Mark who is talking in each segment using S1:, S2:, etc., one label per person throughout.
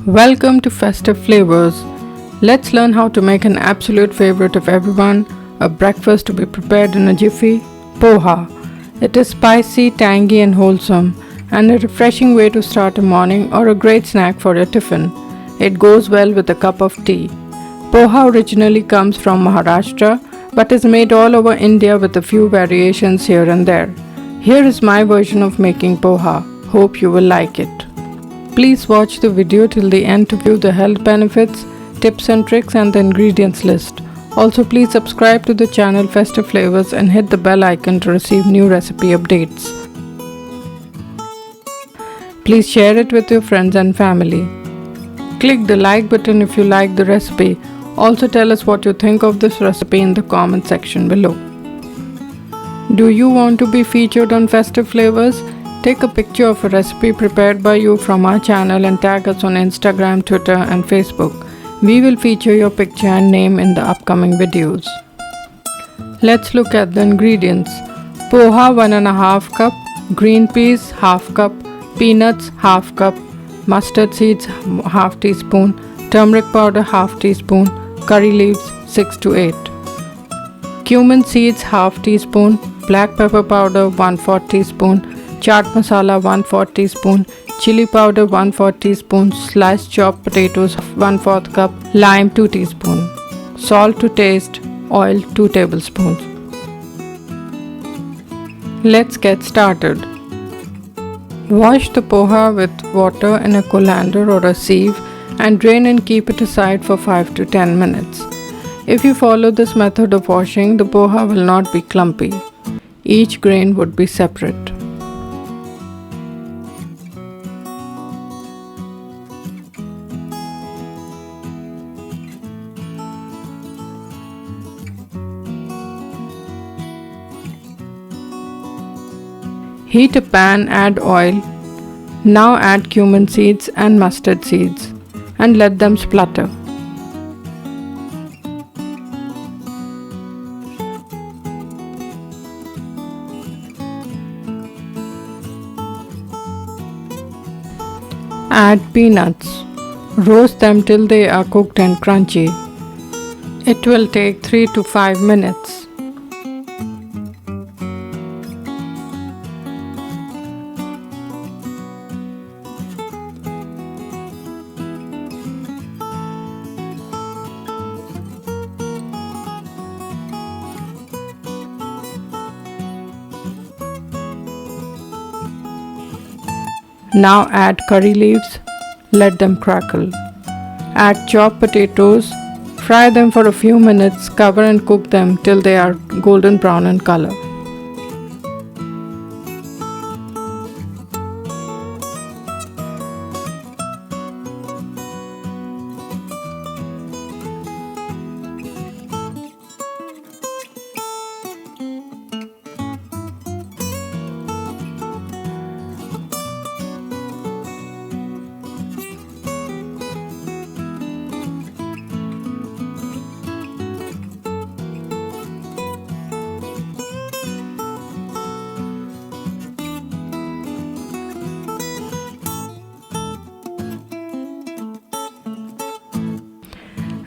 S1: Welcome to Festive Flavors. Let's learn how to make an absolute favorite of everyone, a breakfast to be prepared in a jiffy, poha. It is spicy, tangy and wholesome, and a refreshing way to start a morning or a great snack for your tiffin. It goes well with a cup of tea. Poha originally comes from Maharashtra but is made all over India with a few variations here and there. Here is my version of making poha. Hope you will like it. Please watch the video till the end to view the health benefits, tips and tricks and the ingredients list. Also please subscribe to the channel Festive Flavors and hit the bell icon to receive new recipe updates. Please share it with your friends and family. Click the like button if you like the recipe. Also tell us what you think of this recipe in the comment section below. Do you want to be featured on Festive Flavors? Take a picture of a recipe prepared by you from our channel and tag us on Instagram, Twitter and Facebook. We will feature your picture and name in the upcoming videos. Let's look at the ingredients. Poha 1.5 cup, green peas half cup, peanuts half cup, mustard seeds half teaspoon, turmeric powder half teaspoon, curry leaves 6 to 8. Cumin seeds half teaspoon, black pepper powder 1/4 teaspoon, chaat masala 1/4 teaspoon, chili powder 1/4 teaspoon, sliced chopped potatoes 1/4 cup, lime 2 teaspoon, salt to taste, oil 2 tablespoons. Let's get started. Wash the poha with water in a colander or a sieve and drain and keep it aside for 5 to 10 minutes. If you follow this method of washing, the poha will not be clumpy. Each grain would be separate. Heat a pan, add oil. Now add cumin seeds and mustard seeds and let them splutter. Add peanuts. Roast them till they are cooked and crunchy. It will take 3 to 5 minutes. Now add curry leaves, let them crackle. Add chopped potatoes, fry them for a few minutes, cover and cook them till they are golden brown in color.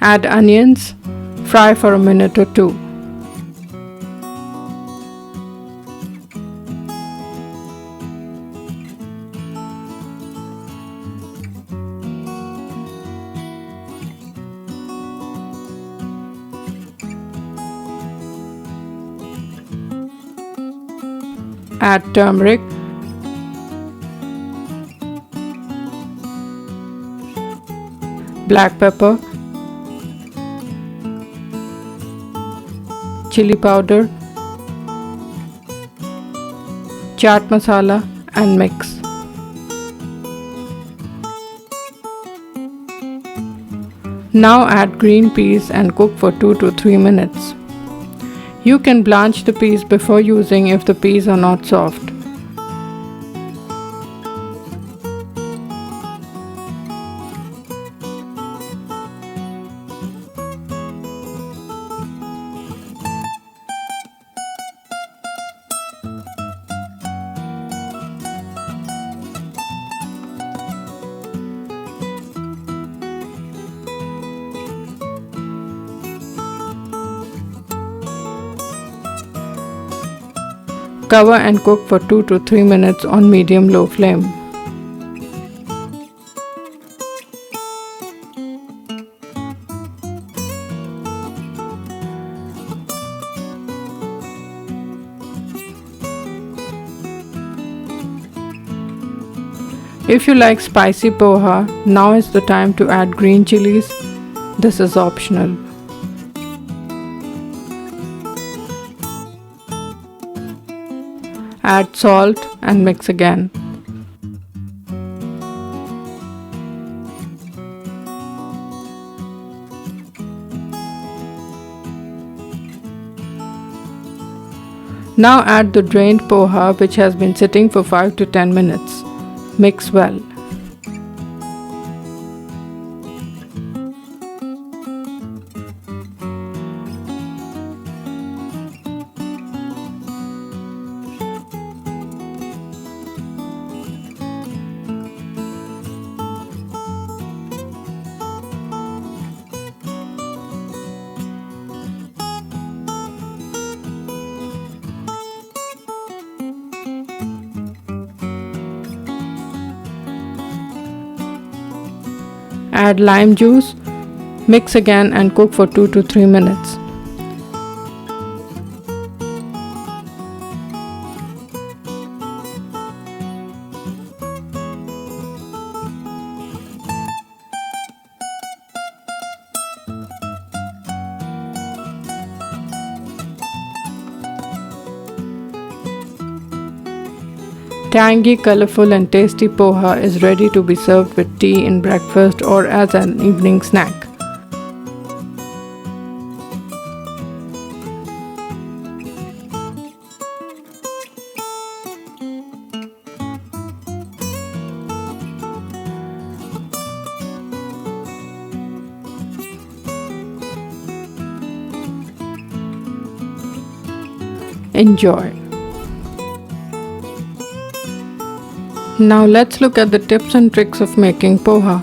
S1: Add onions, fry for a minute or two. Add turmeric, black pepper, chili powder, chaat masala and mix. Now add green peas and cook for 2 to 3 minutes. You can blanch the peas before using if the peas are not soft. Cover and cook for 2 to 3 minutes on medium-low flame. If you like spicy poha, now is the time to add green chilies. This is optional. Add salt and mix again. Now add the drained poha which has been sitting for 5 to 10 minutes. Mix well. Add lime juice, mix again and cook for 2 to 3 minutes. Tangy, colorful and tasty poha is ready to be served with tea in breakfast or as an evening snack. Enjoy. Now let's look at the tips and tricks of making poha.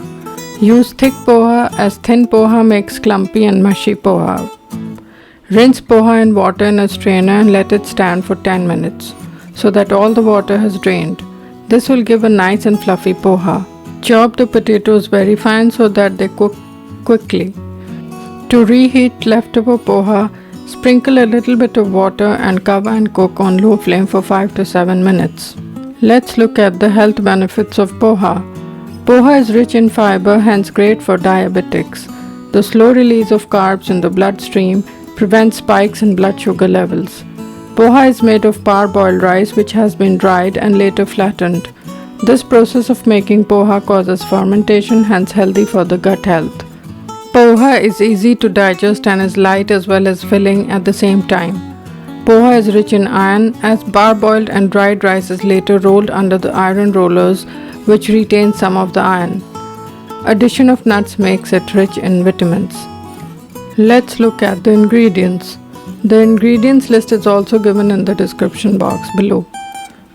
S1: Use thick poha as thin poha makes clumpy and mushy poha. Rinse poha in water in a strainer and let it stand for 10 minutes so that all the water has drained. This will give a nice and fluffy poha. Chop the potatoes very fine so that they cook quickly. To reheat leftover poha, sprinkle a little bit of water and cover and cook on low flame for 5 to 7 minutes. Let's look at the health benefits of poha. Poha is rich in fiber, hence great for diabetics. The slow release of carbs in the bloodstream prevents spikes in blood sugar levels. Poha is made of parboiled rice which has been dried and later flattened. This process of making poha causes fermentation, hence healthy for the gut health. Poha is easy to digest and is light as well as filling at the same time. Poha is rich in iron as parboiled and dried rice is later rolled under the iron rollers which retain some of the iron. Addition of nuts makes it rich in vitamins. Let's look at the ingredients. The ingredients list is also given in the description box below.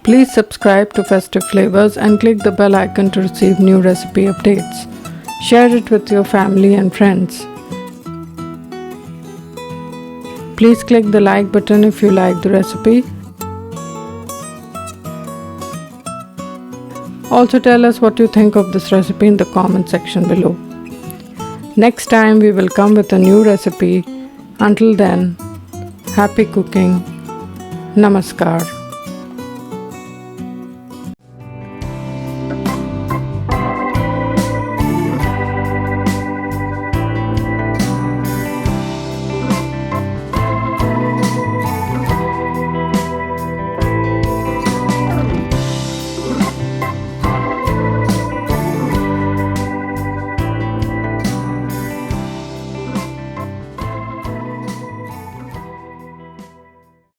S1: Please subscribe to Festive Flavors and click the bell icon to receive new recipe updates. Share it with your family and friends. Please click the like button if you like the recipe. Also tell us what you think of this recipe in the comment section below. Next time we will come with a new recipe. Until then, happy cooking. Namaskar.